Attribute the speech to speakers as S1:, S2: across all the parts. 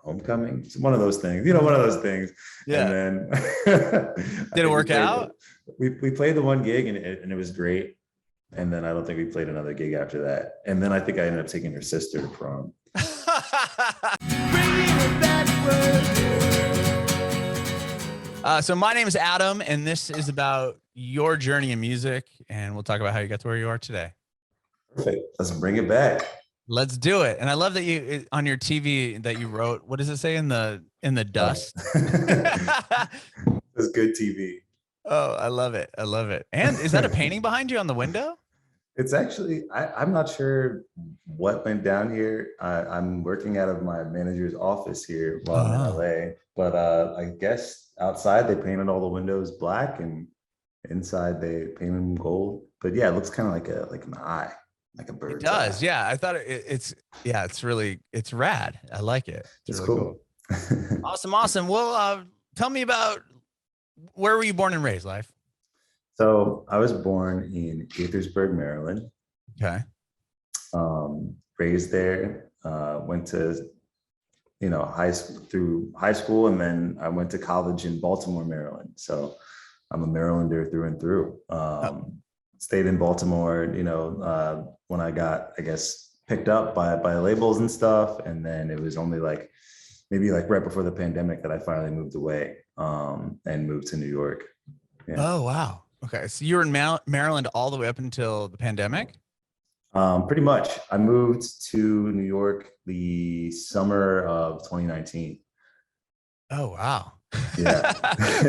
S1: Homecoming. It's one of those things, one of those things.
S2: Yeah.
S1: And then
S2: did it work out?
S1: We played the one gig and it was great. And then I don't think we played another gig after that. And then I think I ended up taking her sister to prom.
S2: So my name is Adam, and this is about your journey in music, and we'll talk about how you got to where you are today.
S1: Perfect. Let's bring it back.
S2: Let's do it. And I love that you on your TV that you wrote. What does it say in the dust?
S1: It's good TV.
S2: Oh, I love it. I love it. And is that a painting behind you on the window?
S1: It's actually, I'm not sure what went down here. I'm working out of my manager's office here while I'm in LA, but I guess outside they painted all the windows black and inside they painted them gold. But yeah, it looks kind of like an eye, like a bird.
S2: It does. Eye. Yeah. I thought it's rad. I like it.
S1: It's
S2: really
S1: cool.
S2: Awesome. Well, tell me about, where were you born and raised, Lyfe?
S1: So I was born in Gaithersburg, Maryland.
S2: Okay.
S1: Raised there, went to, high school, and then I went to college in Baltimore, Maryland. So I'm a Marylander through and through. Stayed in Baltimore, when I got, I guess, picked up by labels and stuff. And then it was only maybe right before the pandemic that I finally moved away and moved to New York. Yeah.
S2: Oh, wow. Okay. So you were in Maryland all the way up until the pandemic?
S1: Pretty much. I moved to New York the summer of 2019.
S2: Oh, wow.
S1: Yeah.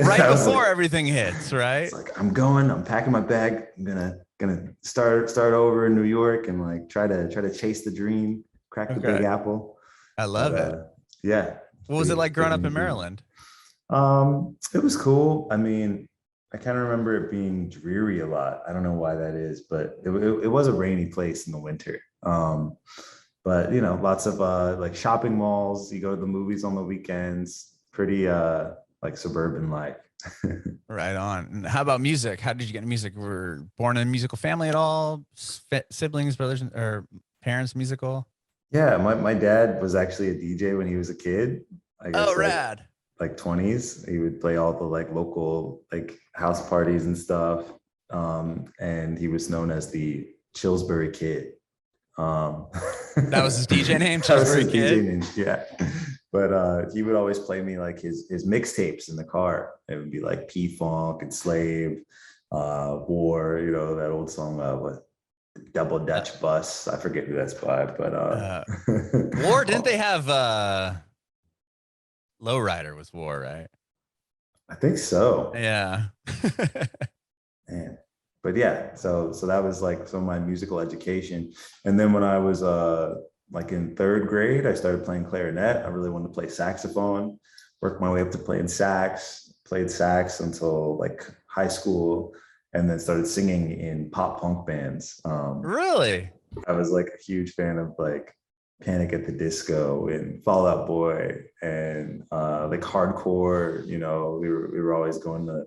S2: Right before everything hits, right?
S1: It's I'm packing my bag. I'm gonna start over in New York and try to chase the dream, crack the big apple.
S2: I love it.
S1: Yeah.
S2: What was it like growing up in Maryland?
S1: It was cool. I mean, I kind of remember it being dreary a lot. I don't know why that is, but it was a rainy place in the winter. But lots of shopping malls. You go to the movies on the weekends. Pretty suburban life.
S2: Right on. And how about music? How did you get into music? Were you born in a musical family at all? Siblings, brothers, or parents musical?
S1: Yeah, my dad was actually a DJ when he was a kid. I guess,
S2: rad.
S1: 20s. He would play all the local house parties and stuff. And he was known as the Chillsbury Kid.
S2: That was his DJ name, Chillsbury Kid. DJ name,
S1: yeah. But he would always play me his mixtapes in the car. It would be P-Funk and Slave, War, that old song with Double Dutch Bus. I forget who that's by, but
S2: War, didn't they have Lowrider was War, right?
S1: I think so.
S2: Yeah.
S1: Man. But yeah, so that was some of my musical education. And then when I was in third grade, I started playing clarinet. I really wanted to play saxophone, worked my way up to playing sax, played sax until high school, and then started singing in pop punk bands.
S2: Really?
S1: I was a huge fan of Panic at the Disco and Fall Out Boy and hardcore. We were always going to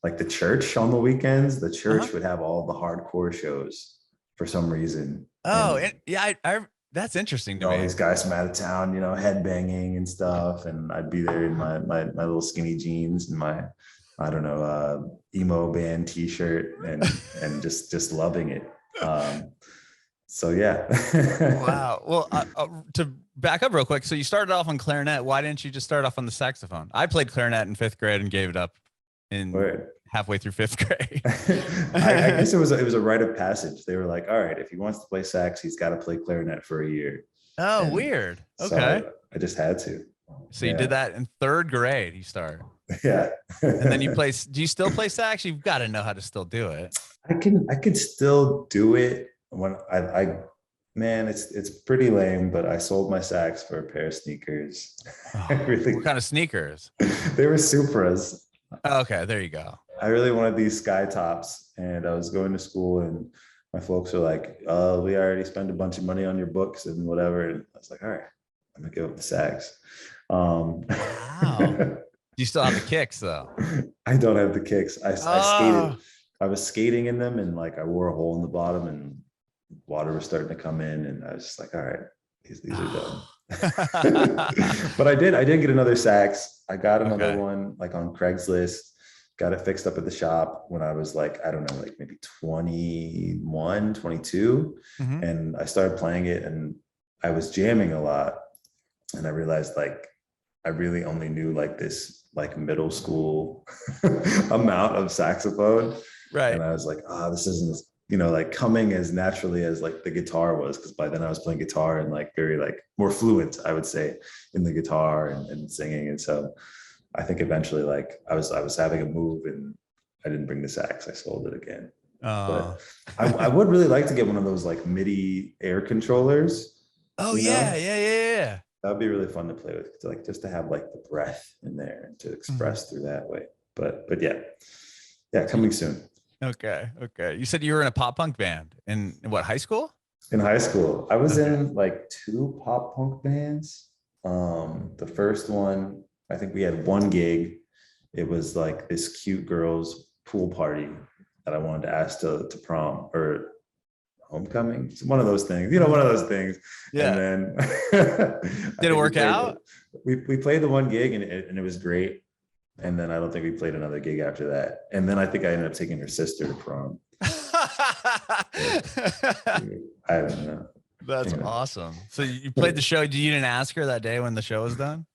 S1: the church on the weekends. The church would have all the hardcore shows for some reason.
S2: Oh, and yeah, I that's interesting to me.
S1: All these guys from out of town, headbanging and stuff, and I'd be there in my little skinny jeans and my emo band T-shirt and just loving it. So yeah.
S2: Wow. Well, to back up real quick, so you started off on clarinet. Why didn't you just start off on the saxophone? I played clarinet in 5th grade and gave it up halfway through 5th grade.
S1: I guess it was a rite of passage. They were all right, if he wants to play sax, he's got to play clarinet for a year.
S2: Oh, weird. Okay.
S1: So I just had to.
S2: So you did that in 3rd grade. You started.
S1: Yeah.
S2: And then do you still play sax? You've got to know how to still do it.
S1: I can still do it when man, it's pretty lame, but I sold my sax for a pair of sneakers.
S2: What kind of sneakers?
S1: They were Supras.
S2: Okay, there you go.
S1: I really wanted these sky tops, and I was going to school, and my folks were like, "Oh, we already spent a bunch of money on your books and whatever." And I was like, "All right, I'm gonna give up the sax."
S2: Wow. You still have the kicks though?
S1: I don't have the kicks. I skated. I was skating in them, and I wore a hole in the bottom, and water was starting to come in, and I was just like, "All right, these are done." But I did get another sax. I got another
S2: Okay.
S1: one like on Craigslist, got it fixed up at the shop when I was like, I don't know, like maybe 21, 22.
S2: Hmm.
S1: And I started playing it and I was jamming a lot. And I realized like I really only knew like this like middle school amount of saxophone.
S2: Right.
S1: And I was like, this isn't as, you know, like coming as naturally as like the guitar was. Cause by then I was playing guitar and like very like more fluent, I would say, in the guitar and singing. And so I think eventually like I was having a move and I didn't bring the sax. I sold it again.
S2: Oh.
S1: But I would really like to get one of those like MIDI air controllers,
S2: Oh
S1: you
S2: yeah,
S1: know?
S2: yeah, yeah, yeah.
S1: That would be really fun to play with, to like just to have like the breath in there and to
S2: Mhm.
S1: express through that way. But yeah, coming soon.
S2: Okay, okay. You said you were in a pop punk band in what, high school?
S1: In high school, I was
S2: Okay.
S1: in like two pop punk bands. The first one, I think we had one gig. It was like this cute girl's pool party that I wanted to ask to prom or homecoming. It's one of those things, you know, one of those things. And
S2: Yeah.
S1: then I
S2: Did it
S1: think
S2: work out?
S1: we played the one gig and it was great. And then I don't think we played another gig after that. And then I think I ended up taking her sister to prom. I don't know.
S2: That's
S1: You know,
S2: awesome. So you played the show. You didn't ask her that day when the show was done?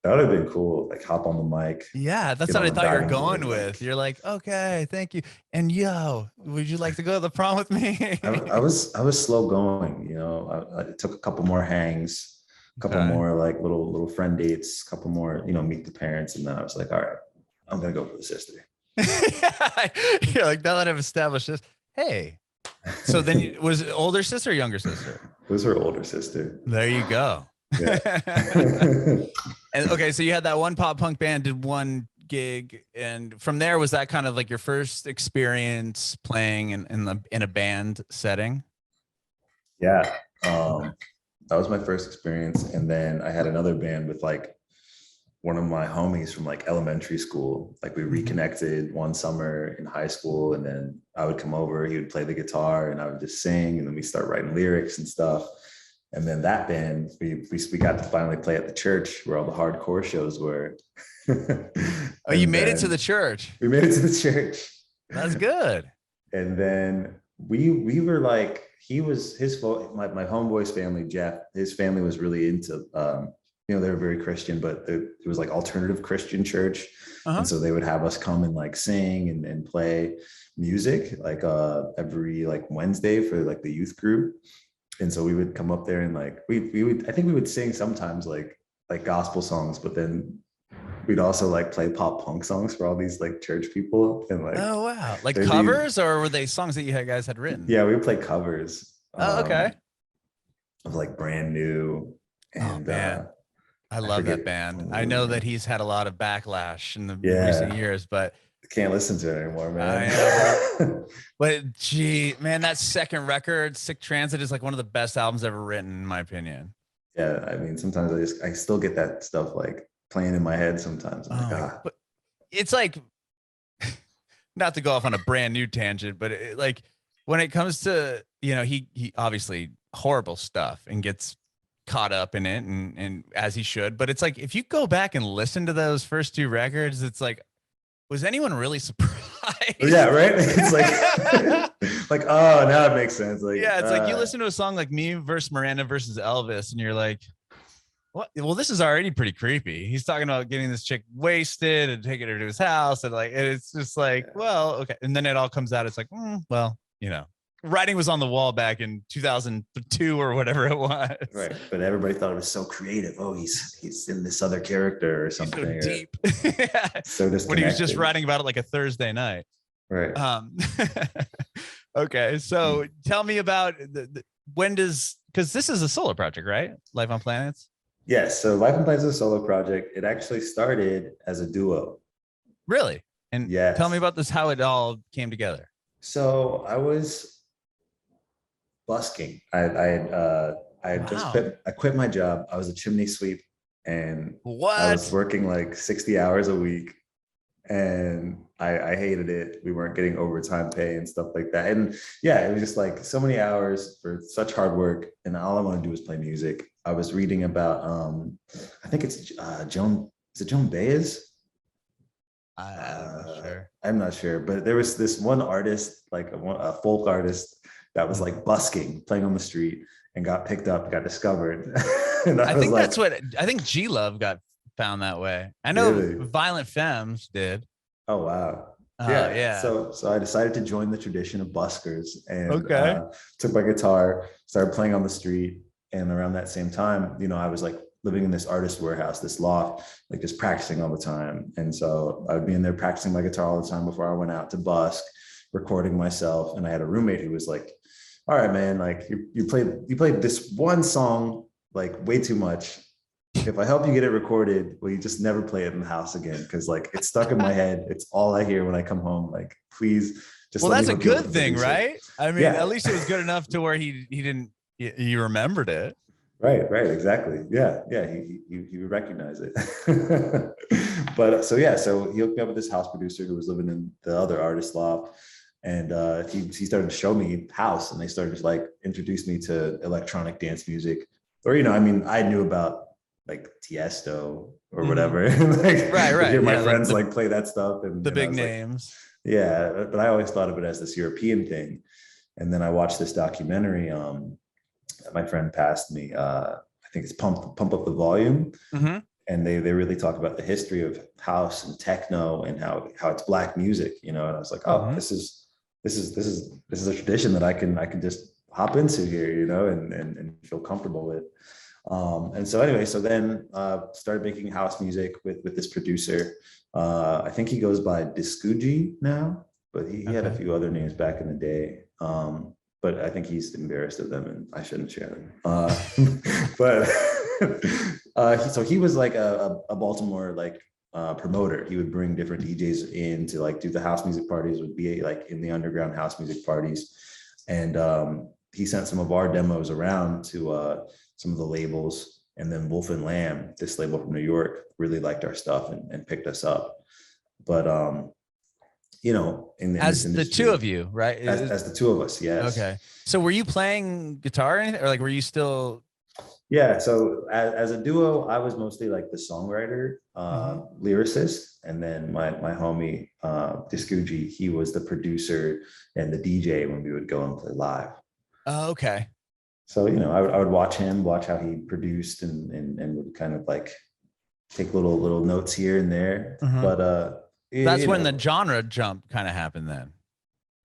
S1: that would have been cool. Like hop on the mic,
S2: Yeah, that's
S1: get
S2: what
S1: on
S2: I
S1: the
S2: thought you were
S1: diving board.
S2: going with.
S1: Like
S2: You're like, okay, thank you. And yo, would you like to go to the prom with me?
S1: I was slow going. You know, I took a couple more hangs, a couple
S2: Okay.
S1: more like little friend dates, a couple more, you know, meet the parents, and then I was like, all right, I'm gonna go for the sister.
S2: Yeah, you're like, now that I've established this, hey. So then was it older sister or younger sister?
S1: It was her older sister.
S2: There you go.
S1: Yeah.
S2: And okay, so you had that one pop punk band, did one gig, and from there was that kind of like your first experience playing in a band setting?
S1: Yeah.
S2: Okay.
S1: That was my first experience. And then I had another band with like one of my homies from like elementary school. Like we
S2: Mhm.
S1: reconnected one summer in high school, and then I would come over, he would play the guitar and I would just sing, and then we start writing lyrics and stuff. And then that band, we got to finally play at the church where all the hardcore shows were.
S2: Oh, you
S1: And
S2: made it to
S1: then
S2: the church.
S1: we made it to the church.
S2: That's good.
S1: And then we were like, he was my homeboy's family, Jeff, his family was really into you know, they were very Christian, but it was like alternative Christian church.
S2: Uh-huh.
S1: And so they would have us come and like sing and play music like every like Wednesday for like the youth group. And so we would come up there and like we would, I think we would sing sometimes like gospel songs, but then we'd also like play pop punk songs for all these like church people. And like
S2: Oh wow. Like
S1: there'd be,
S2: covers, or were they songs that you guys had written?
S1: yeah, we would play covers
S2: Oh, okay.
S1: of like Brand New
S2: Oh
S1: and
S2: man. I
S1: I
S2: love
S1: forget
S2: that band.
S1: one of
S2: I
S1: the
S2: know
S1: names.
S2: that he's had a lot of backlash in the recent
S1: Yeah,
S2: years, but
S1: I can't listen to it anymore,
S2: I know.
S1: man.
S2: But gee, man, that second record, Sick Transit, is like one of the best albums ever written, in my opinion.
S1: Yeah, I mean, sometimes I still get that stuff like playing in my head sometimes. I'm
S2: Oh
S1: like,
S2: my, but it's like, not to go off on a brand new tangent, but like when it comes to, you know, he obviously horrible stuff and gets caught up in it and as he should. But it's like if you go back and listen to those first two records, it's like, was anyone really surprised?
S1: yeah, right. It's like, like, oh, now it makes sense. Like,
S2: Yeah, it's like you listen to a song like Me versus Miranda versus Elvis, and you're like, what? Well, this is already pretty creepy. He's talking about getting this chick wasted and taking her to his house, and like, it's just like, well, okay. And then it all comes out. It's like, well, you know, writing was on the wall back in 2002 or whatever it was.
S1: right. But everybody thought it was so creative. Oh, he's in this other character or
S2: He's
S1: something.
S2: so
S1: Or
S2: deep.
S1: so disconnected.
S2: When he was just writing about it like a Thursday night.
S1: Right.
S2: Okay, so tell me about when does, because this is a solo project, right? Life on Planets.
S1: Yes. So Life and Plans is a solo project. It actually started as a duo.
S2: Really? And tell me
S1: Yes.
S2: about this, how it all came together.
S1: So I was busking. I had just
S2: Wow.
S1: quit my job. I was a chimney sweep and I was
S2: What?
S1: working like 60 hours a week. and I hated it. We weren't getting overtime pay and stuff like that. And yeah, it was just like so many hours for such hard work. And all I want to do is play music. I was reading about, I think it's Joan, is it Joan Baez?
S2: I'm not sure.
S1: I'm not sure, but there was this one artist, like a folk artist, that was like busking, playing on the street, and got picked up, got discovered. And
S2: I think
S1: like,
S2: that's what I think. G Love got found that way. I know
S1: really?
S2: Violent Femmes did.
S1: Oh wow. Yeah.
S2: Yeah.
S1: So I decided to join the tradition of buskers and
S2: Okay.
S1: took my guitar, started playing on the street. And around that same time, you know, I was like living in this artist warehouse, this loft, like just practicing all the time. And so I would be in there practicing my guitar all the time before I went out to busk, recording myself. And I had a roommate who was like, all right, man, like you played this one song like way too much. If I help you get it recorded, will you just never play it in the house again? Because like it's stuck in my head. It's all I hear when I come home. Like, please just.
S2: Well,
S1: let
S2: that's
S1: me
S2: a
S1: hook you up
S2: good
S1: with the
S2: thing,
S1: producer.
S2: right? I mean,
S1: Yeah.
S2: at least it was good enough to where he didn't, he remembered it.
S1: Right, exactly. Yeah, he would recognize it. But so yeah, so he hooked me up with this house producer who was living in the other artist loft, and he started to show me house, and they started to like introduce me to electronic dance music, or you know, I mean, I knew about like Tiesto or whatever, like
S2: Right.
S1: hear my
S2: Yeah,
S1: friends like play that stuff,
S2: the
S1: and I
S2: big
S1: was like,
S2: names.
S1: yeah, but I always thought of it as this European thing, and then I watched this documentary. My friend passed me. I think it's Pump Up the Volume, and they really talk about the history of house and techno and how it's black music, you know. And I was like, oh, this is a tradition that I can just hop into here, you know, and feel comfortable with. And so anyway, so then started making house music with this producer. I think he goes by Diskuji now, but he had a few other names back in the day. But I think he's embarrassed of them, and I shouldn't share them. But so he was like a Baltimore like promoter. He would bring different DJs in to like do the house music parties, would be like in the underground house music parties, and he sent some of our demos around to some of the labels, and then Wolf and Lamb, this label from New York, really liked our stuff and picked us up. But you know, in
S2: as the two of you, right?
S1: As the two of us, yes.
S2: Okay. So were you playing guitar or anything, or like were you still?
S1: Yeah. So as a duo, I was mostly like the songwriter, lyricist, and then my homie Diskuji, he was the producer and the DJ when we would go and play live.
S2: Oh, okay.
S1: So you know, I would watch how he produced and would kind of like take little notes here and there, but
S2: that's when the genre jump kind of happened then.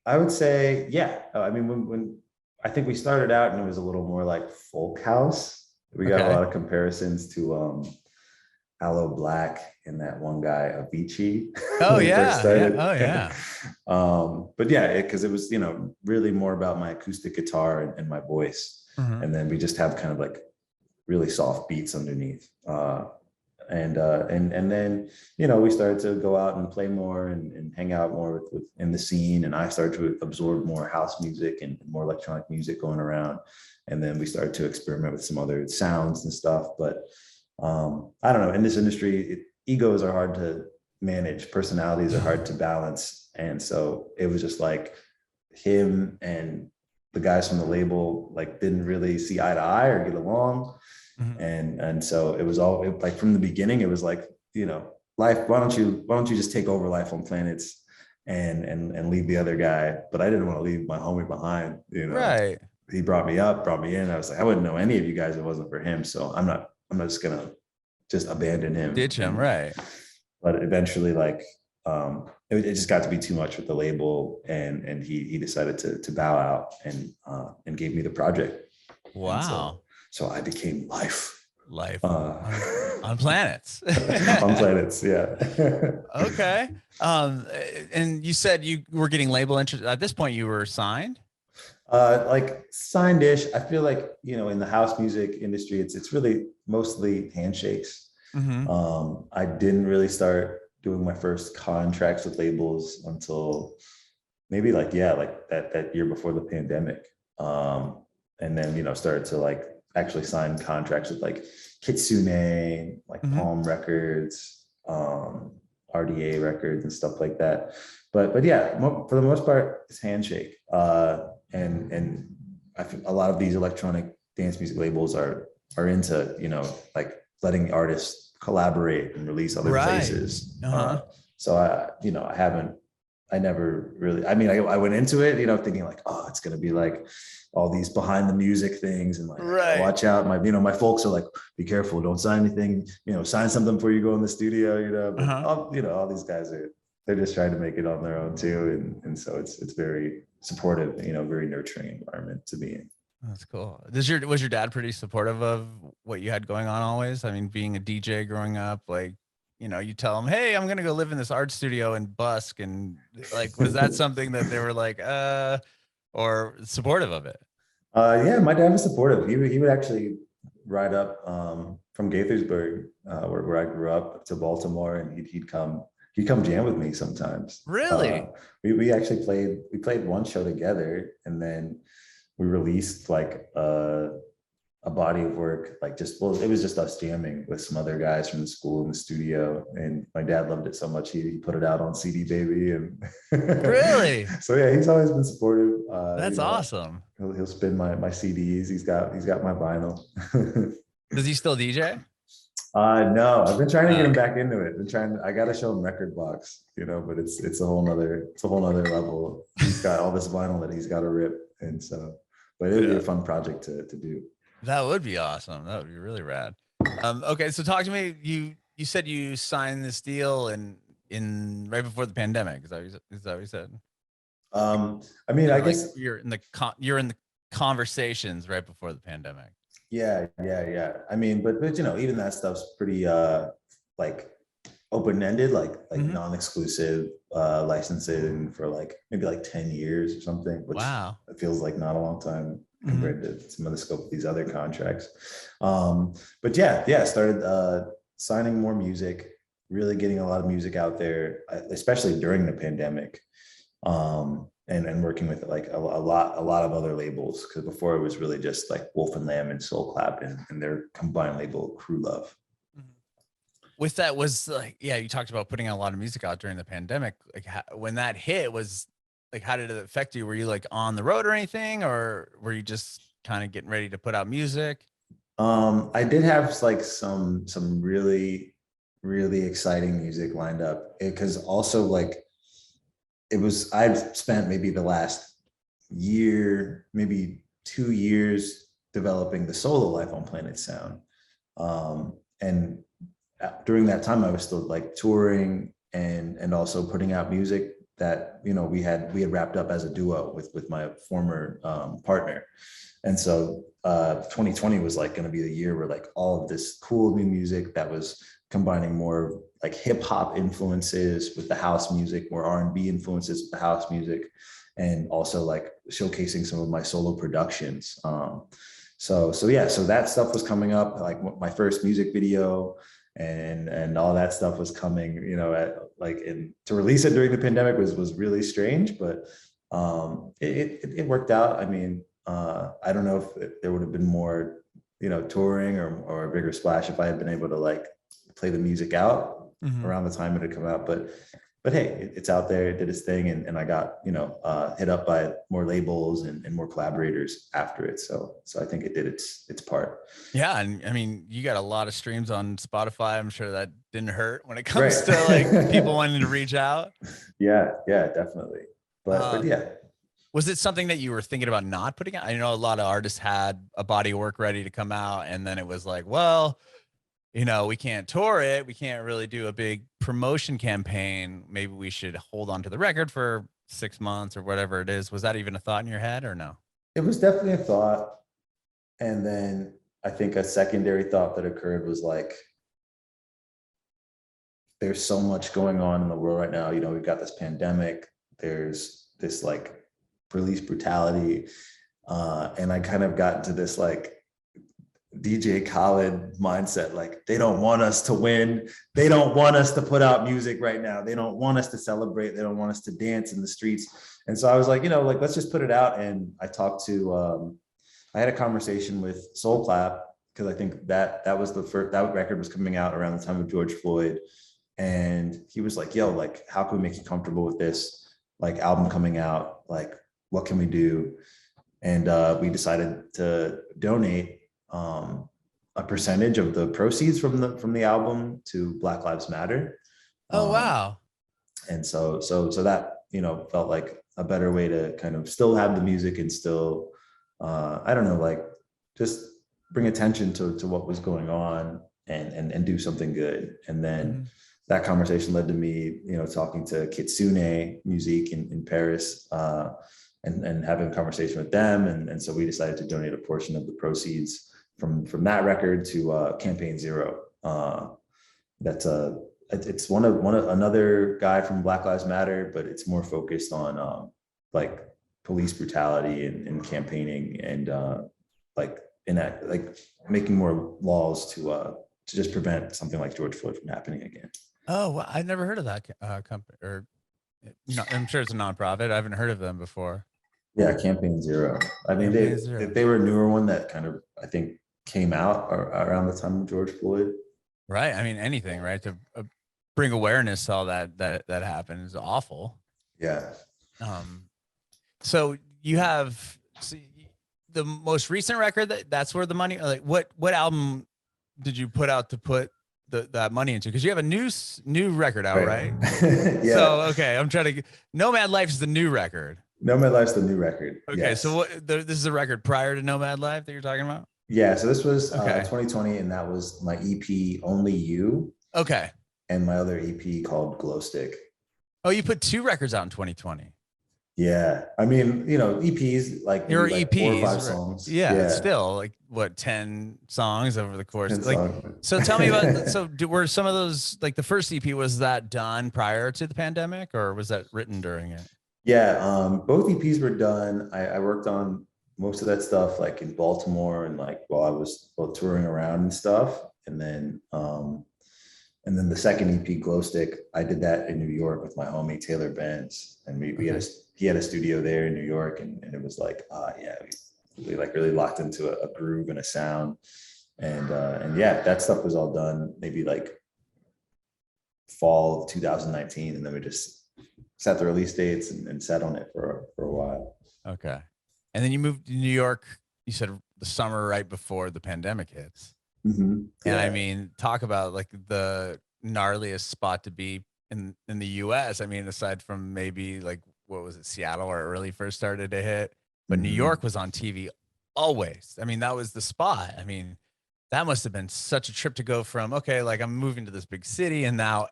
S1: I would say, yeah. I mean, when I think we started out and it was a little more like folk house. We got a lot of comparisons to Aloe Black and that one guy, Avicii.
S2: Oh, yeah. Oh, yeah.
S1: But yeah, because it was, you know, really more about my acoustic guitar and my voice. And then we just have kind of like really soft beats underneath. And then, you know, we started to go out and play more and hang out more with in the scene. And I started to absorb more house music and more electronic music going around. And then we started to experiment with some other sounds and stuff. But I don't know, in this industry, egos are hard to manage. Personalities are hard to balance. And so it was just like him and the guys from the label, like didn't really see eye to eye or get along. And so it was all like from the beginning, it was like, you know, Life, why don't you just take over Life on Planets and leave the other guy? But I didn't want to leave my homie behind, you know.
S2: Right.
S1: He brought me in. I was like, I wouldn't know any of you guys if it wasn't for him. So I'm not just gonna just abandon him.
S2: Ditch him, right.
S1: But eventually, like it just got to be too much with the label, and he decided to bow out and gave me the project.
S2: Wow.
S1: So I became Life
S2: on Planets.
S1: On Planets, yeah.
S2: Okay. And you said you were getting label interest at this point. You were signed.
S1: Like signed-ish. I feel like, you know, in the house music industry, it's really mostly handshakes. I didn't really start doing my first contracts with labels until maybe like that year before the pandemic. And then, you know, started to like actually sign contracts with like Kitsune, like Palm Records, RDA records and stuff like that. But yeah, for the most part, it's handshake. And I think a lot of these electronic dance music labels are into, like letting artists collaborate and release other places. So I never really, I went into it, thinking like, oh, it's going to be like all these behind the music things and like, watch out. My folks are like, be careful, don't sign anything, sign something before you go in the studio, but all these guys they're just trying to make it on their own too. And so it's very supportive, very nurturing environment to be in.
S2: That's cool. Was your dad pretty supportive of what you had going on always? I mean, being a DJ growing up, like, you tell them, hey, I'm going to go live in this art studio and busk. And like, was that something that they were like, or supportive of it?
S1: Yeah, my dad was supportive. He would actually ride up from Gaithersburg, where I grew up, to Baltimore, and he'd come jam with me sometimes.
S2: Really?
S1: We actually played one show together, and then we released like a body of work, like it was just us jamming with some other guys from the school in the studio, and my dad loved it so much he put it out on CD baby. And
S2: really,
S1: so yeah, he's always been supportive.
S2: That's awesome.
S1: He'll spin my CDs. He's got my vinyl.
S2: Does he still DJ?
S1: No, I've been trying to get him back into it. I gotta show him Record Box, but it's a whole nother level. He's got all this vinyl that he's got to rip, and so, but it'd be a fun project to do.
S2: That would be awesome. That would be really rad. Okay, so talk to me. You said you signed this deal in right before the pandemic. Is that what you said?
S1: I guess
S2: you're in the conversations right before the pandemic.
S1: Yeah. I mean, but even that stuff's pretty like open-ended, like non-exclusive licensing for like maybe like 10 years or something, which it feels like not a long time compared to some of the scope of these other contracts. But yeah, started signing more music, really getting a lot of music out there, especially during the pandemic. And working with like a lot of other labels, because before it was really just like Wolf and Lamb and Soul Clap and their combined label Crew Love.
S2: With that was like, you talked about putting out a lot of music out during the pandemic. Like when that hit, was like, how did it affect you? Were you like on the road or anything, or were you just kind of getting ready to put out music?
S1: I did have like some really, really exciting music lined up, because also like I've spent maybe the last year, maybe 2 years developing the solo Life on Planet sound. And during that time, I was still like touring and also putting out music that, we had wrapped up as a duo with my former partner. And so 2020 was like going to be the year where like all of this cool new music that was combining more like hip hop influences with the house music, more R&B influences with the house music, and also like showcasing some of my solo productions. So that stuff was coming up, like my first music video and all that stuff was coming, to release it during the pandemic was really strange, but it worked out. I mean, I don't know if there would have been more, touring or a bigger splash if I had been able to like play the music out around the time it had come out, but hey, it's out there. It did its thing, and I got hit up by more labels and more collaborators after it. So I think it did its part.
S2: Yeah, and I mean, you got a lot of streams on Spotify. I'm sure that didn't hurt when it comes to like people wanting to reach out.
S1: Yeah, definitely. But yeah.
S2: Was it something that you were thinking about not putting out? I know a lot of artists had a body of work ready to come out, and then it was like, well, we can't tour it. We can't really do a big promotion campaign. Maybe we should hold on to the record for 6 months or whatever it is. Was that even a thought in your head or no?
S1: It was definitely a thought. And then I think a secondary thought that occurred was like, there's so much going on in the world right now. We've got this pandemic. There's this like police brutality. And I kind of got into this like DJ Khaled mindset, like they don't want us to win, they don't want us to put out music right now, they don't want us to celebrate, they don't want us to dance in the streets. And so I was like, let's just put it out. And I talked to I had a conversation with Soul Clap, because I think that was the first, that record was coming out around the time of George Floyd, and he was like, yo, like, how can we make you comfortable with this like album coming out? Like, what can we do? And we decided to donate a percentage of the proceeds from the album to Black Lives Matter.
S2: Oh, wow.
S1: And so that, you know, felt like a better way to kind of still have the music and still, I don't know, like just bring attention to what was going on and do something good. And then that conversation led to me, you know, talking to Kitsune Music in Paris, and having a conversation with them. And so we decided to donate a portion of the proceeds from that record to Campaign Zero. That's it's one of another guy from Black Lives Matter, but it's more focused on like police brutality and campaigning and like making more laws to just prevent something like George Floyd from happening again.
S2: Oh, well, I never heard of that company, or no, I'm sure it's a nonprofit. I haven't heard of them before.
S1: Yeah, Campaign Zero. I mean, they were a newer one that kind of, I think, came out around the time of George Floyd.
S2: Right. I mean, anything, right, to bring awareness to all that happened is awful.
S1: Yeah.
S2: So you have the most recent record that's where the money, like what album did you put out to put that money into? Because you have a new record out, right?
S1: Yeah.
S2: So okay, I'm trying to. Nomad Lyfe is the new record.
S1: Nomad Lyfe's the new record.
S2: Okay,
S1: yes.
S2: so this is a record prior to Nomad Lyfe that you're talking about?
S1: Yeah, so this was 2020, and that was my EP, Only You.
S2: Okay.
S1: And my other EP called Glow Stick.
S2: Oh, you put 2 records out in 2020.
S1: Yeah, I mean, you know, EPs like
S2: your
S1: like
S2: EPs,
S1: 4 or 5 songs.
S2: Yeah, still like what, 10 songs over the course. Like,
S1: songs.
S2: So tell me about. So were some of those, like the first EP, was that done prior to the pandemic, or was that written during it?
S1: Yeah, both EPs were done. I worked on most of that stuff like in Baltimore and like while I was touring around and stuff, and then the second EP, Glow Stick, I did that in New York with my homie Taylor Benz, and he had a studio there in New York, and it was like, we like really locked into a groove and a sound, and yeah, that stuff was all done maybe like fall of 2019, and then we just set the release dates and sat on it for a while.
S2: Okay, and then you moved to New York. You said the summer right before the pandemic hits.
S1: Mm-hmm. Yeah.
S2: And I mean, talk about like the gnarliest spot to be in the US. I mean, aside from maybe like, what was it, Seattle, where it really first started to hit, but New York was on TV always. I mean, that was the spot. I mean, that must have been such a trip to go from, okay, like I'm moving to this big city and now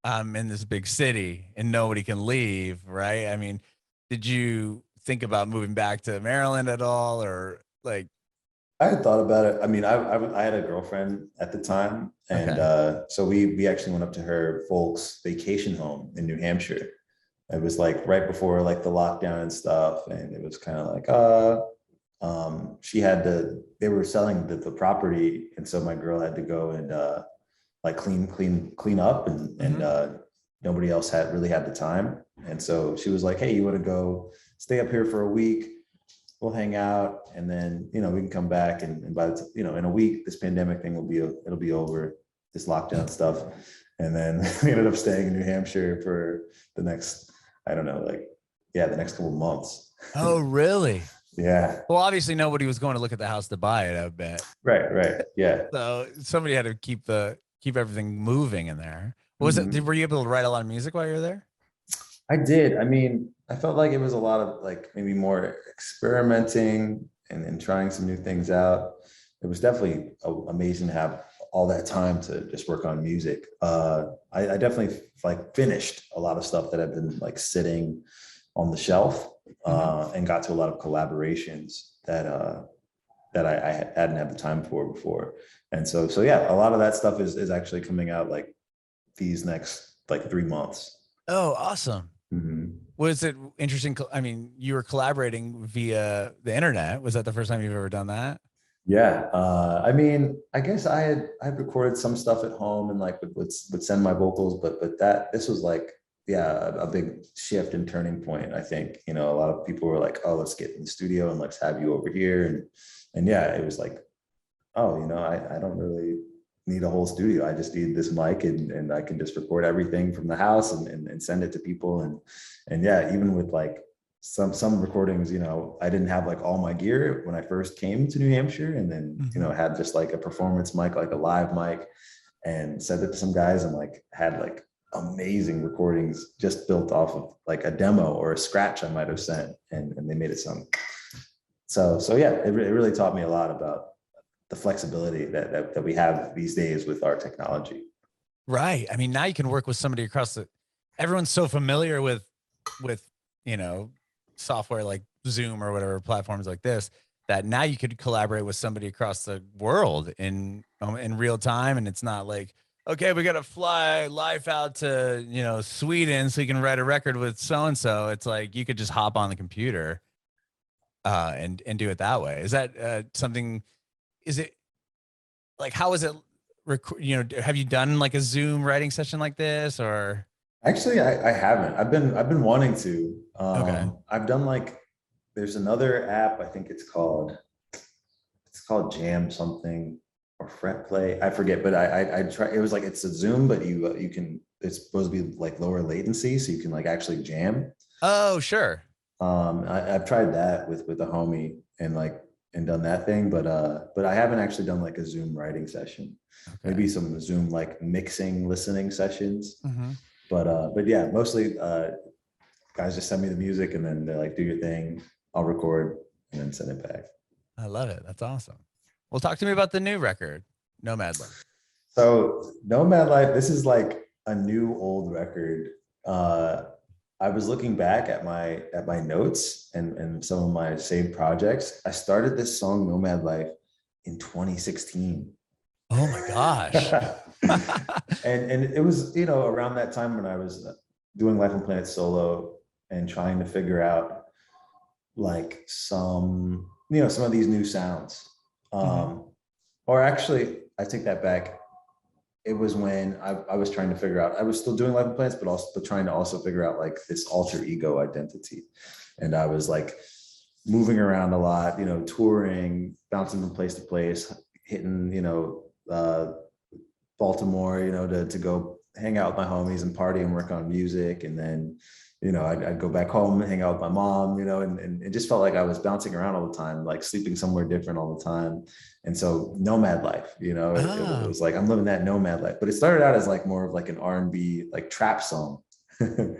S2: I'm in this big city and nobody can leave, right? I mean, did you think about moving back to Maryland at all, or like?
S1: I had thought about it. I mean, I had a girlfriend at the time, and so we actually went up to her folks' vacation home in New Hampshire. It was like right before like the lockdown and stuff, and it was kind of like they were selling the property, and so my girl had to go and like clean up, and nobody else really had the time, and so she was like, hey, you want to go stay up here for a week? We'll hang out, and then, you know, we can come back, and by the you know, in a week, this pandemic thing it'll be over, this lockdown stuff. And then we ended up staying in New Hampshire for the next, I don't know, like, yeah, the next couple of months.
S2: Oh, really?
S1: Yeah.
S2: Well, obviously nobody was going to look at the house to buy it, I bet.
S1: Right. Yeah.
S2: So somebody had to keep everything moving in there. Were you able to write a lot of music while you were there?
S1: I did. I mean, I felt like it was a lot of like maybe more experimenting and trying some new things out. It was definitely amazing to have all that time to just work on music. I definitely like finished a lot of stuff that had been like sitting on the shelf, and got to a lot of collaborations that I hadn't had the time for before. And so yeah, a lot of that stuff is actually coming out like these next like 3 months.
S2: Oh, awesome. Was it interesting? I mean, you were collaborating via the internet. Was that the first time you've ever done that?
S1: Yeah. I mean, I guess I had recorded some stuff at home and like would send my vocals, but this was like, yeah, a big shift and turning point. I think, you know, a lot of people were like, oh, let's get in the studio and let's have you over here. And yeah, it was like, oh, you know, I don't really need a whole studio. I just need this mic and I can just record everything from the house and send it to people. And yeah, even with like some recordings, you know, I didn't have like all my gear when I first came to New Hampshire, and then, you know, had just like a performance mic, like a live mic, and sent it to some guys, and like had like amazing recordings just built off of like a demo or a scratch I might have sent, and they made it sound. So yeah, it really taught me a lot about the flexibility that we have these days with our technology.
S2: Right. I mean, now you can work with somebody across everyone's so familiar with, you know, software like Zoom or whatever, platforms like this, that now you could collaborate with somebody across the world in real time. And it's not like, okay, we got to fly Life out to, you know, Sweden so you can write a record with so-and-so. It's like, you could just hop on the computer and do it that way. Is that something, is it like, how is it, you know, have you done like a Zoom writing session like this, or?
S1: Actually, I haven't. I've been wanting to.
S2: Okay.
S1: I've done like, there's another app, I think it's called Jam something or Fret Play. I forget, but I try. It was like, it's a Zoom, but you can. It's supposed to be like lower latency, so you can like actually jam.
S2: Oh, sure.
S1: I've tried that with a homie and done that thing, but I haven't actually done like a Zoom writing session.
S2: Okay.
S1: Maybe some Zoom like mixing, listening sessions. But yeah, mostly guys just send me the music, and then they're like, do your thing, I'll record, and then send it back.
S2: I love it. That's awesome. Well, talk to me about the new record, Nomad Lyfe.
S1: So Nomad Lyfe, this is like a new old record. I was looking back at my notes and some of my saved projects. I started this song Nomad Lyfe in 2016.
S2: Oh my gosh.
S1: and it was, you know, around that time when I was doing Life on Planet solo and trying to figure out like some of these new sounds. Or actually, I take that back. It was when I was trying to figure out, I was still doing Life on Planets, but trying to also figure out like this alter ego identity. And I was like moving around a lot, you know, touring, bouncing from place to place, hitting, you know, Baltimore, you know, to go hang out with my homies and party and work on music. And then, you know, I'd go back home and hang out with my mom, you know, and it just felt like I was bouncing around all the time, like sleeping somewhere different all the time. And so Nomad Lyfe, you know, it was like, I'm living that nomad life, but it started out as like more of like an R&B, like trap song. And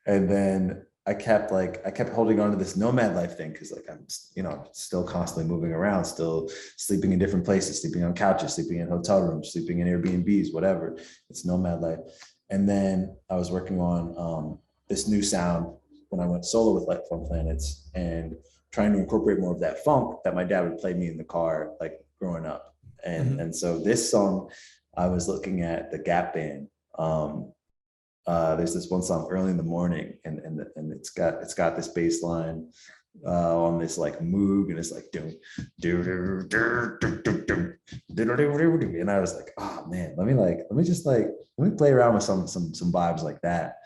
S1: then I kept holding on to this Nomad Lyfe thing. Cause like, I'm, you know, still constantly moving around, still sleeping in different places, sleeping on couches, sleeping in hotel rooms, sleeping in Airbnbs, whatever. It's Nomad Lyfe. And then I was working on, this new sound when I went solo with Life on Planets, and trying to incorporate more of that funk that my dad would play me in the car, like growing up. And so this song, I was looking at the Gap Band. There's this one song, Early in the Morning, and it's got this bass line on this like moog, and it's like and I was like, oh man, let me play around with some vibes like that.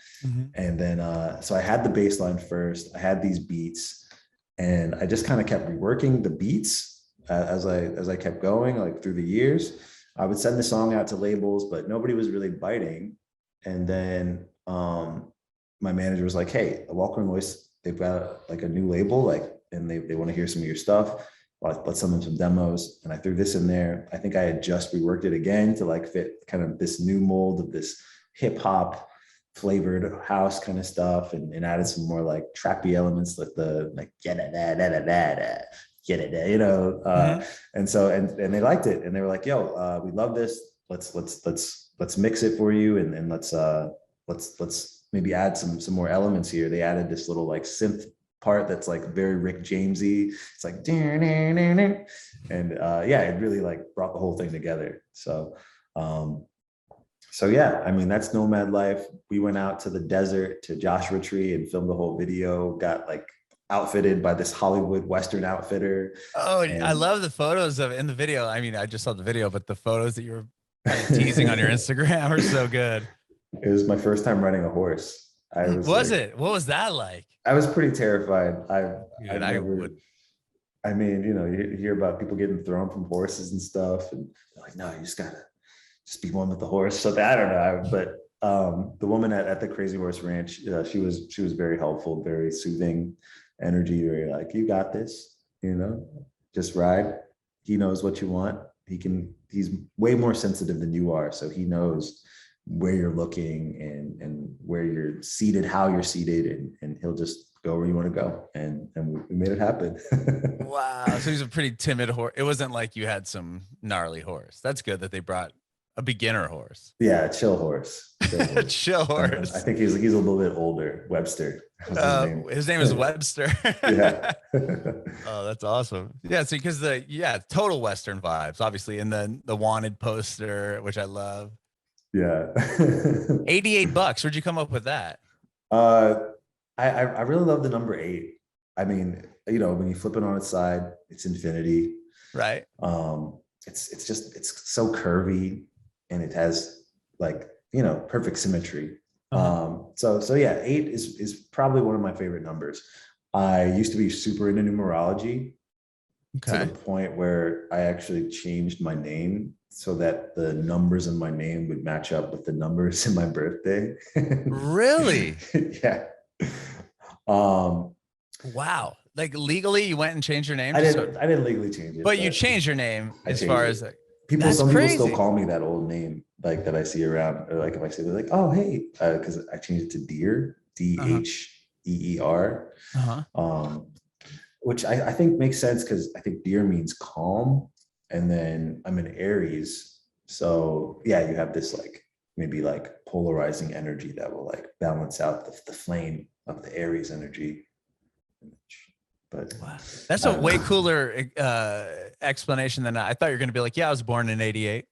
S1: And then so I had the bass line first, I had these beats, and I just kind of kept reworking the beats as I kept going, like through the years. I would send the song out to labels, but nobody was really biting. And then my manager was like, hey, Walker Royce, they've got like a new label, like, and they want to hear some of your stuff. Let's send them some demos. And I threw this in there. I think I had just reworked it again to like fit kind of this new mold of this hip hop flavored house kind of stuff, and added some more like trappy elements, like the like you know. And so and they liked it, and they were like, yo, we love this. Let's mix it for you, and let's maybe add some more elements here. They added this little like synth part that's like very Rick Jamesy. It's like and yeah, it really like brought the whole thing together. So yeah, I mean, that's Nomad Lyfe. We went out to the desert to Joshua Tree and filmed the whole video. Got like outfitted by this Hollywood Western outfitter.
S2: Oh, I love the photos of it in the video. I mean, I just saw the video, but the photos that you were kind of teasing on your Instagram are so good.
S1: It was my first time riding a horse.
S2: What was that like?
S1: I was pretty terrified.
S2: I would.
S1: I mean, you know, you hear about people getting thrown from horses and stuff, and they're like, no, you just gotta just be one with the horse. So I don't know, but the woman at the Crazy Horse Ranch, she was very helpful, very soothing energy, very like, you got this, just ride. He knows what you want. He's way more sensitive than you are. So he knows where you're looking and where you're seated, how you're seated, and he'll just go where you want to go. And we made it happen.
S2: Wow. So he's a pretty timid horse. It wasn't like you had some gnarly horse. That's good that they brought a beginner horse.
S1: Yeah, chill horse.
S2: Chill horse.
S1: I think he's a little bit older. Webster.
S2: His name is Webster.
S1: Yeah.
S2: Oh, that's awesome. Yeah. So because total Western vibes, obviously, in the wanted poster, which I love.
S1: Yeah.
S2: $88. Where'd you come up with that?
S1: I really love the number 8. I mean, when you flip it on its side, it's infinity.
S2: Right.
S1: It's so curvy, and it has like, perfect symmetry. So yeah, 8 is probably one of my favorite numbers. I used to be super into numerology to the point where I actually changed my name so that the numbers in my name would match up with the numbers in my birthday.
S2: Really?
S1: Yeah.
S2: Wow. Like legally you went and changed your name?
S1: I didn't legally change it.
S2: But you changed your name as far as like,
S1: some people still call me that old name, like that I see around, or like if I say, they're like, oh, hey, because I changed it to Deer, Dheer, which I think makes sense because I think Deer means calm, and then I'm in Aries, so yeah, you have this like maybe like polarizing energy that will like balance out the flame of the Aries energy. But
S2: wow. That's a way cooler explanation than I thought you were going to be like, yeah, I was born in 88.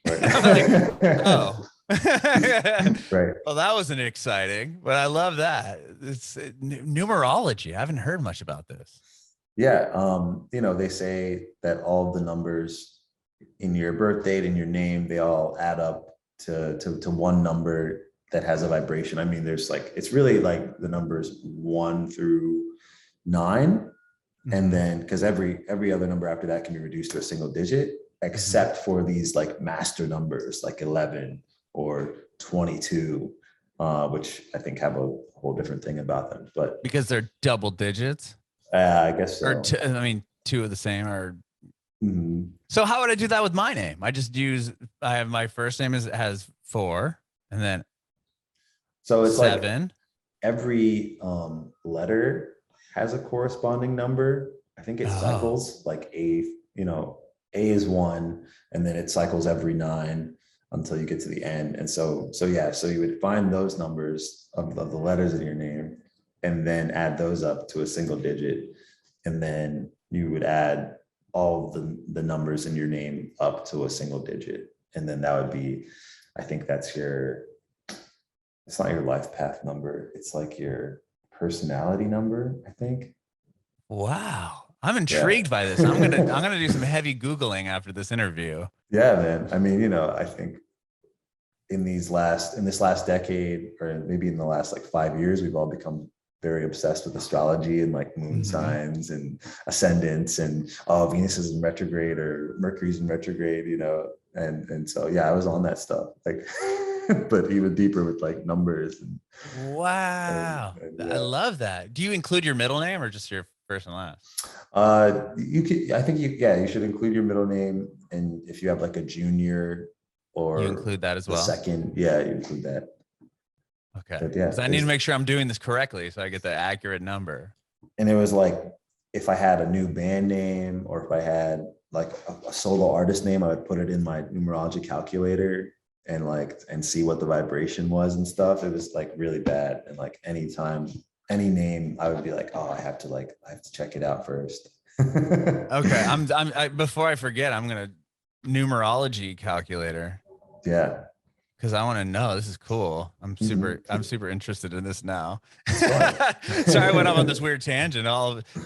S2: Right. Like, oh,
S1: right.
S2: Well, that wasn't exciting, but I love that. It's numerology. I haven't heard much about this.
S1: Yeah. They say that all the numbers in your birth date and your name, they all add up to one number that has a vibration. I mean, there's like, it's really like the numbers 1 through 9, and then because every other number after that can be reduced to a single digit, except for these like master numbers like 11 or 22, which I think have a whole different thing about them. But
S2: because they're double digits,
S1: I guess so.
S2: Or two of the same. Or so how would I do that with my name? I have my first name has 4, and then
S1: so it's
S2: 7.
S1: Like every letter has a corresponding number. I think it cycles like A is 1, and then it cycles every 9 until you get to the end. And so you would find those numbers of the letters in your name and then add those up to a single digit. And then you would add all the numbers in your name up to a single digit. And then that would be, I think that's it's not your life path number. It's like your personality number, I think.
S2: Wow. I'm intrigued by this. I'm gonna do some heavy Googling after this interview.
S1: Yeah, man. I mean, I think in this last decade, or maybe in the last like 5 years, we've all become very obsessed with astrology and like moon signs and ascendants, and Venus is in retrograde or Mercury's in retrograde, and so yeah, I was on that stuff, like but even deeper with like numbers.
S2: Wow. I love that. Do you include your middle name or just your first and last?
S1: You should include your middle name, and if you have like a junior or
S2: you include that as well.
S1: Second, you include that.
S2: Okay. Because I need to make sure I'm doing this correctly so I get the accurate number.
S1: And it was like, if I had a new band name or if I had like a solo artist name, I would put it in my numerology calculator and see what the vibration was and stuff. It was like really bad. And like any name, I would be like, oh, I have to check it out first.
S2: Okay. Before I forget, I'm going to numerology calculator.
S1: Yeah.
S2: Because I want to know. This is cool. I'm super interested in this now. Sorry, I went off on this weird tangent.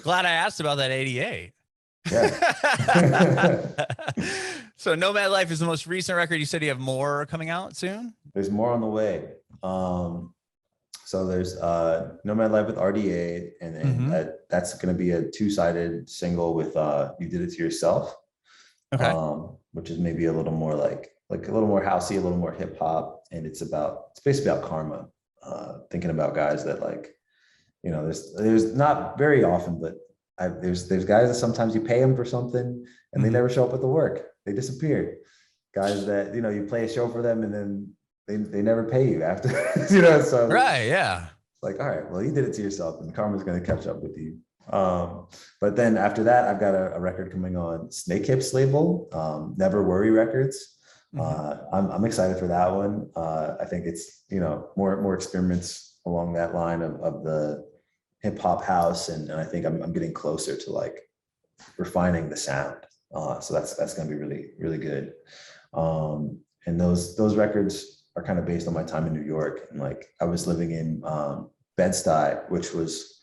S2: Glad I asked about that 88.
S1: Yeah.
S2: So Nomad Lyfe is the most recent record. You said you have more coming out soon?
S1: There's more on the way. So there's Nomad Lyfe with RDA, and then that's going to be a 2-sided single with You Did It to Yourself.
S2: Okay.
S1: Which is maybe a little more like like a little more housey, a little more hip hop, and it's basically about karma. Thinking about guys that like, you know, there's not very often, but there's guys that sometimes you pay them for something and they never show up at the work. They disappear. Guys that, you know, you play a show for them and then they never pay you after, you know, so
S2: Right. Yeah.
S1: it's like, all right, well, you did it to yourself and karma's going to catch up with you. But then after that, I've got a record coming on Snake Hips label, Never Worry Records. I'm excited for that one. I think it's, you know, more experiments along that line of the hip hop house. And I think I'm getting closer to like refining the sound. So that's going to be really, really good. And those records are kind of based on my time in New York. And like, I was living in Bed-Stuy, which was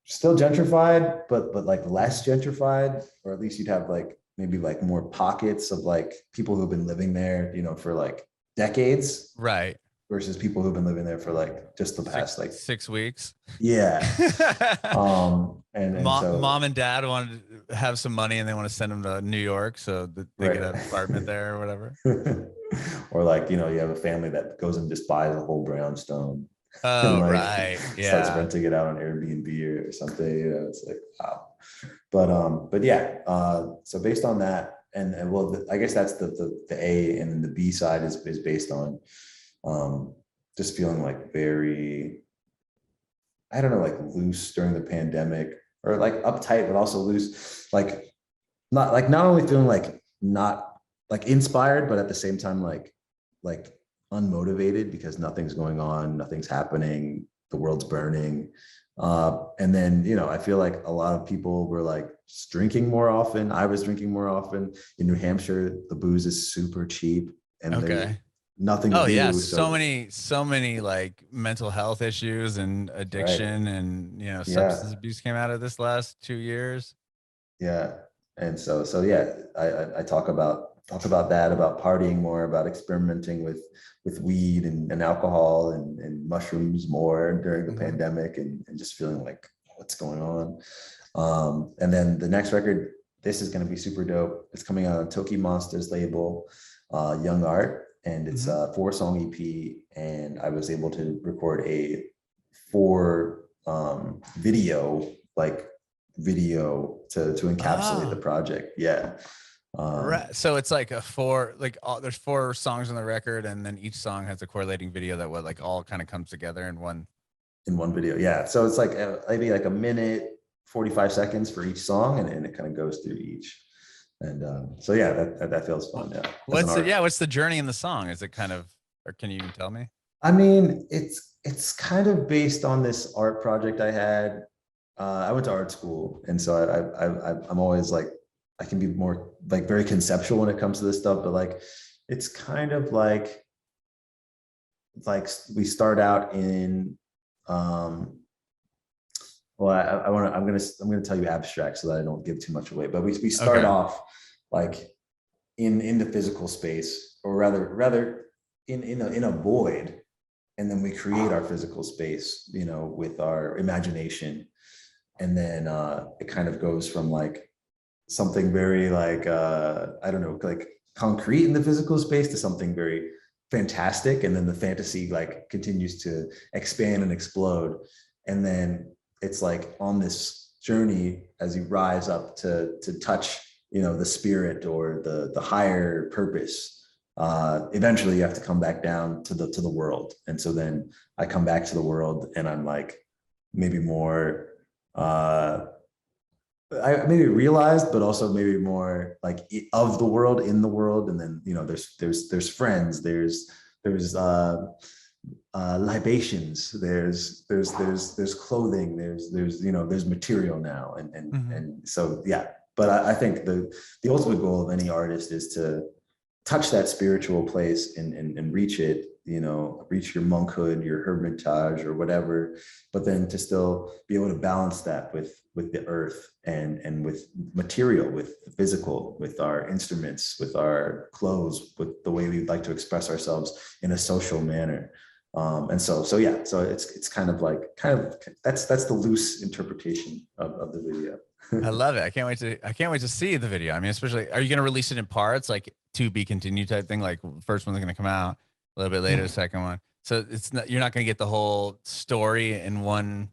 S1: still gentrified, but like less gentrified, or at least you'd have like maybe like more pockets of like people who've been living there, you know, for like decades.
S2: Right.
S1: Versus people who've been living there for like just the past like
S2: 6 weeks.
S1: Yeah. And so
S2: mom and dad wanted to have some money and they want to send them to New York so that they get an apartment there or whatever.
S1: Or like, you know, you have a family that goes and just buys a whole brownstone.
S2: Oh,
S1: like,
S2: right. Yeah.
S1: Starts renting it out on Airbnb or something. You know, it's like, wow. But yeah. So based on that, and well, I guess that's the A, and then the B side is based on just feeling like very, I don't know, like loose during the pandemic, or like uptight, but also loose, like not only feeling like not like inspired, but at the same time, like unmotivated because nothing's going on, nothing's happening, the world's burning. And then, you know, I feel like a lot of people were like drinking more often. I was drinking more often. In New Hampshire, the booze is super cheap and there's nothing to do.
S2: Yeah, so many like mental health issues and addiction and, you know, substance abuse came out of this last 2 years.
S1: Yeah. And so yeah, I talk about that, about partying more, about experimenting with weed and alcohol and mushrooms more during the pandemic, and just feeling like what's going on. And then the next record, this is going to be super dope. It's coming out on Toki Monsters label, Young Art. And it's a 4-song EP, and I was able to record a 4 video to encapsulate the project. Yeah.
S2: Right. So it's like there's 4 songs on the record, and then each song has a correlating video that like all kind of comes together in one
S1: video. Yeah. So it's like maybe like a minute 45 seconds for each song, and it kind of goes through each. And so yeah, that feels fun. Yeah.
S2: What's the journey in the song? Is it kind of, or can you even tell me?
S1: I mean, it's kind of based on this art project I had. I went to art school, and so I'm always like, I can be more like very conceptual when it comes to this stuff, but like it's kind of like we start out in well, I'm gonna tell you abstract so that I don't give too much away. But we start off like in the physical space, or rather in a void, and then we create our physical space, you know, with our imagination, and then it kind of goes from like something very like I don't know, like concrete in the physical space to something very fantastic, and then the fantasy like continues to expand and explode, and then it's like on this journey as you rise up to touch, you know, the spirit or the higher purpose. Eventually you have to come back down to the world. And so then I come back to the world, and I'm like maybe more I maybe realized, but also maybe more like of the world, in the world. And then, you know, there's friends, there's libations, there's clothing, there's you know, there's material now, and so yeah. But I think the ultimate goal of any artist is to touch that spiritual place and reach it, you know, reach your monkhood, your hermitage, or whatever, but then to still be able to balance that with the earth and with material, with the physical, with our instruments, with our clothes, with the way we'd like to express ourselves in a social manner. And so yeah, so it's kind of that's the loose interpretation of the video.
S2: I love it. I can't wait to see the video. I mean, especially, are you going to release it in parts, like to be continued type thing? Like first one's going to come out a little bit later, the second one. So it's not, you're not going to get the whole story in one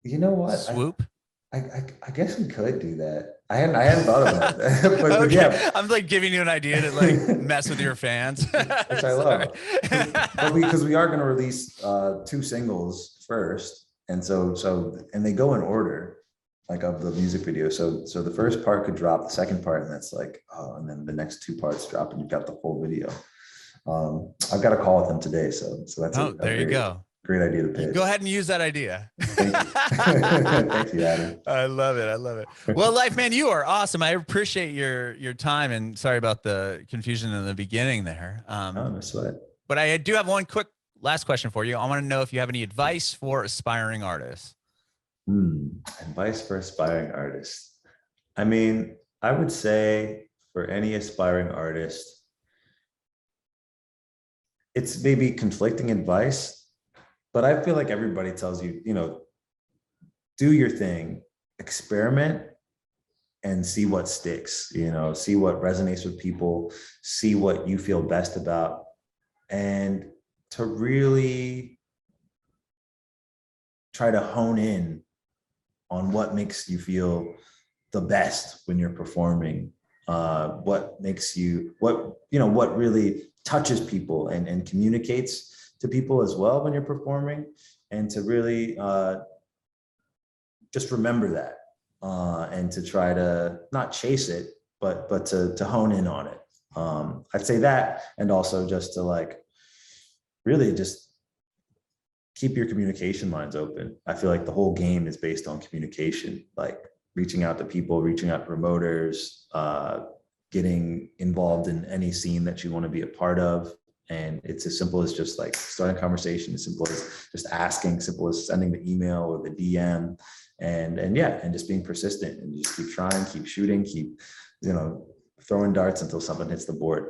S1: You know what?
S2: swoop.
S1: I guess we could do that. I hadn't thought about that. but
S2: Okay.
S1: yeah,
S2: I'm like giving you an idea to like mess with your fans.
S1: which I love. But because we are going to release 2 singles first, and and they go in order, like of the music video. So the first part could drop, the second part, and that's like, oh, and then the next 2 parts drop, and you've got the whole video. I've got a call with them today, so that's
S2: there you go.
S1: Great idea to pitch.
S2: Go ahead and use that idea.
S1: Thank you. Thank you, Adam.
S2: I love it. I love it. Well, Lyfe, man, you are awesome. I appreciate your time, and sorry about the confusion in the beginning there.
S1: No sweat.
S2: But I do have one quick last question for you. I want to know if you have any advice for aspiring artists.
S1: Advice for aspiring artists. I mean, I would say for any aspiring artist, it's maybe conflicting advice, but I feel like everybody tells you, do your thing, experiment, and see what sticks, see what resonates with people, see what you feel best about, and to really try to hone in on what makes you feel the best when you're performing, what really touches people and communicates to people as well when you're performing, and to really just remember that, and to try to not chase it, but to hone in on it. I'd say that, and also just to like really just keep your communication lines open. I feel like the whole game is based on communication, like reaching out to people, reaching out to promoters, getting involved in any scene that you want to be a part of. And it's as simple as just like starting a conversation, as simple as just asking, simple as sending the email or the DM, and just being persistent, and just keep trying, keep shooting, keep, throwing darts until something hits the board.